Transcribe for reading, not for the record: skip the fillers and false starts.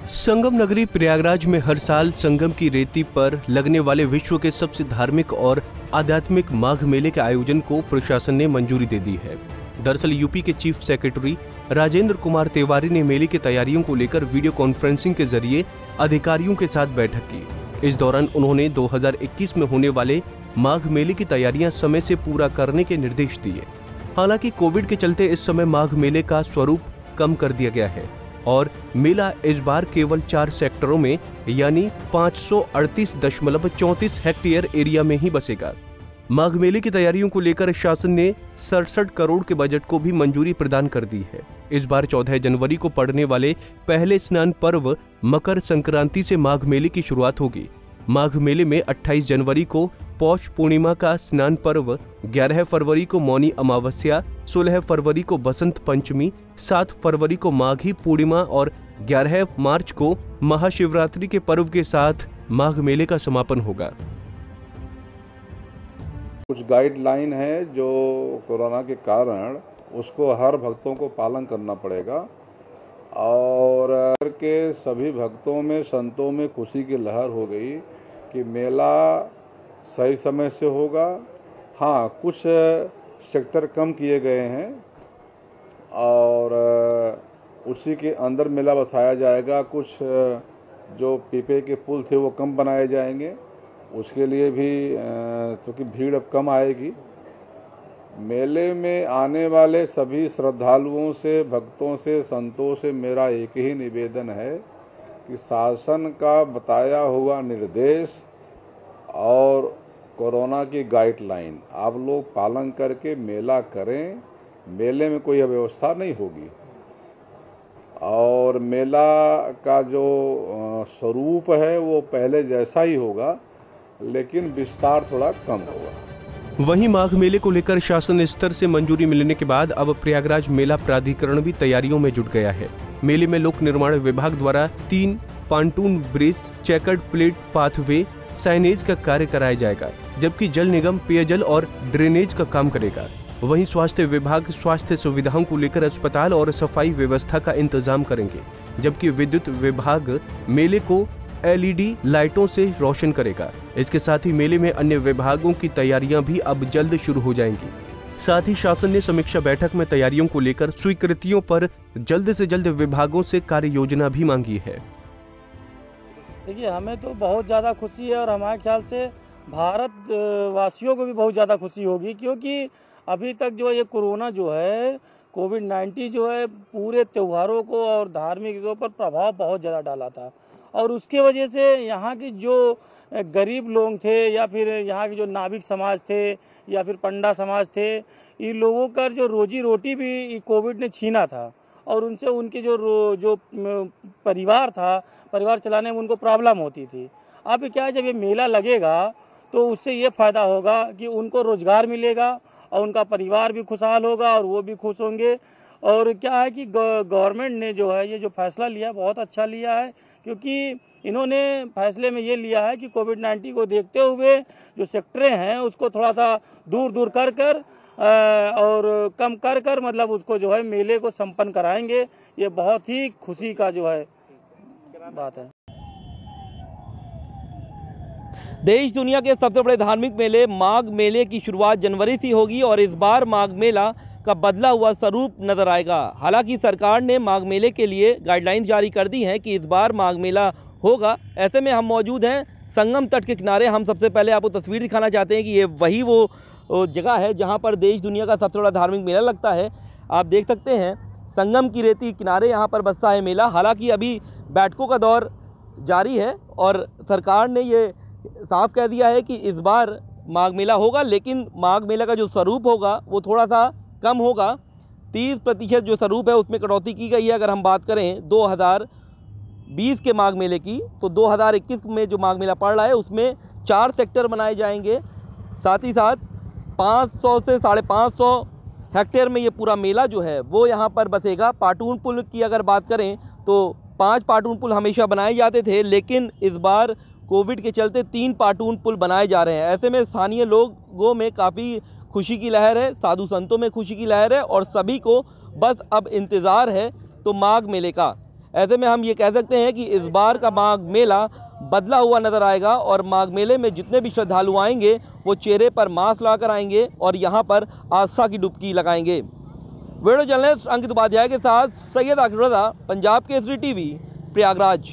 संगम नगरी प्रयागराज में हर साल संगम की रेती पर लगने वाले विश्व के सबसे धार्मिक और आध्यात्मिक माघ मेले के आयोजन को प्रशासन ने मंजूरी दे दी है। दरअसल यूपी के चीफ सेक्रेटरी राजेंद्र कुमार तिवारी ने मेले की तैयारियों को लेकर वीडियो कॉन्फ्रेंसिंग के जरिए अधिकारियों के साथ बैठक की। इस दौरान उन्होंने 2021 में होने वाले माघ मेले की तैयारियां समय से पूरा करने के निर्देश दिए। हालांकि कोविड के चलते इस समय माघ मेले का स्वरूप कम कर दिया गया है और मेला इस बार केवल 4 सेक्टरों में यानी 538.34 हेक्टेयर एरिया में ही बसेगा। माघ मेले की तैयारियों को लेकर शासन ने 67 करोड़ के बजट को भी मंजूरी प्रदान कर दी है। इस बार 14 जनवरी को पड़ने वाले पहले स्नान पर्व मकर संक्रांति से माघ मेले की शुरुआत होगी। माघ मेले में 28 जनवरी को पौष पूर्णिमा का स्नान पर्व, 11 फरवरी को मौनी अमावस्या, 16 फरवरी को बसंत पंचमी, 7 फरवरी को माघी पूर्णिमा और 11 मार्च को महाशिवरात्रि के पर्व के साथ माघ मेले का समापन होगा। कुछ गाइडलाइन है जो कोरोना के कारण उसको हर भक्तों को पालन करना पड़ेगा और के सभी भक्तों में, संतों में खुशी की लहर हो गई कि मेला सही समय से होगा। हाँ, कुछ सेक्टर कम किए गए हैं और उसी के अंदर मेला बसाया जाएगा। कुछ जो पीपे के पुल थे वो कम बनाए जाएंगे, उसके लिए भी क्योंकि भीड़ अब कम आएगी। मेले में आने वाले सभी श्रद्धालुओं से, भक्तों से, संतों से मेरा एक ही निवेदन है कि शासन का बताया हुआ निर्देश और कोरोना की गाइडलाइन आप लोग पालन करके मेला करें। मेले में कोई अव्यवस्था नहीं होगी और मेला का जो स्वरूप है वो पहले जैसा ही होगा, लेकिन विस्तार थोड़ा कम होगा। वहीं माघ मेले को लेकर शासन स्तर से मंजूरी मिलने के बाद अब प्रयागराज मेला प्राधिकरण भी तैयारियों में जुट गया है। मेले में लोक निर्माण विभाग द्वारा 3 pontoon bridge, chequered plate pathway, signage का कार्य कराया जाएगा, जबकि जल निगम पेयजल और ड्रेनेज का काम करेगा। वहीं स्वास्थ्य विभाग स्वास्थ्य सुविधाओं को लेकर अस्पताल और सफाई व्यवस्था का इंतजाम करेंगे, जबकि विद्युत विभाग मेले को LED लाइटों से रोशन करेगा। इसके साथ ही मेले में अन्य विभागों की तैयारियां भी अब जल्द शुरू हो जाएंगी। साथ ही शासन ने समीक्षा बैठक में तैयारियों को लेकर स्वीकृतियों पर जल्द से जल्द विभागों से कार्य योजना भी मांगी है। देखिए, हमें तो बहुत ज़्यादा खुशी है और हमारे ख्याल से भारत वासियों को भी बहुत ज़्यादा खुशी होगी, क्योंकि अभी तक जो ये कोरोना जो है, कोविड-19 जो है, पूरे त्योहारों को और धार्मिक चीज़ों पर प्रभाव बहुत ज़्यादा डाला था और उसके वजह से यहाँ की जो गरीब लोग थे या फिर यहाँ के जो नाविक समाज थे या फिर पंडा समाज थे, इन लोगों का जो रोजी रोटी भी कोविड ने छीना था और उनसे उनके जो परिवार चलाने में उनको प्रॉब्लम होती थी। अब क्या है, जब ये मेला लगेगा तो उससे ये फ़ायदा होगा कि उनको रोज़गार मिलेगा और उनका परिवार भी खुशहाल होगा और वो भी खुश होंगे। और क्या है कि गवर्नमेंट ने जो है ये जो फैसला लिया बहुत अच्छा लिया है, क्योंकि इन्होंने फैसले में ये लिया है कि कोविड-19 को देखते हुए जो सेक्टरें हैं उसको थोड़ा सा दूर कर और कम कर मतलब उसको जो है मेले को संपन्न कराएंगे। ये बहुत ही खुशी का जो है बात है। देश दुनिया के सबसे बड़े धार्मिक मेले माघ मेले की शुरुआत जनवरी से होगी और इस बार माघ मेला का बदला हुआ स्वरूप नजर आएगा। हालांकि सरकार ने माघ मेले के लिए गाइडलाइन जारी कर दी है कि इस बार माघ मेला होगा। ऐसे में हम मौजूद हैं संगम तट के किनारे। हम सबसे पहले आपको तस्वीर दिखाना चाहते हैं कि ये वही वो जगह है जहां पर देश दुनिया का सबसे बड़ा धार्मिक मेला लगता है। आप देख सकते हैं संगम की रेती किनारे यहाँ पर बसता है मेला। हालांकि अभी बैठकों का दौर जारी है और सरकार ने ये साफ कह दिया है कि इस बार माघ मेला होगा, लेकिन माघ मेला का जो स्वरूप होगा वो थोड़ा सा कम होगा। 30% जो स्वरूप है उसमें कटौती की गई है। अगर हम बात करें 2020 के माघ मेले की, तो 2021 में जो माघ मेला पड़ रहा है उसमें 4 सेक्टर बनाए जाएंगे। साथ ही साथ 500 से 550 हेक्टेयर में ये पूरा मेला जो है वो यहाँ पर बसेगा। पाटून पुल की अगर बात करें तो 5 पाटून पुल हमेशा बनाए जाते थे, लेकिन इस बार कोविड के चलते 3 पाटून पुल बनाए जा रहे हैं। ऐसे में स्थानीय लोगों में काफ़ी खुशी की लहर है, साधु संतों में खुशी की लहर है और सभी को बस अब इंतज़ार है तो माघ मेले का। ऐसे में हम ये कह सकते हैं कि इस बार का माघ मेला बदला हुआ नजर आएगा और माघ मेले में जितने भी श्रद्धालु आएंगे वो चेहरे पर मास्क लगाकर आएंगे और यहाँ पर आस्था की डुबकी लगाएंगे। वीडियो जर्नलिस्ट अंकित उपाध्याय के साथ सैयद आकिब रज़ा, पंजाब केसरी टीवी, प्रयागराज।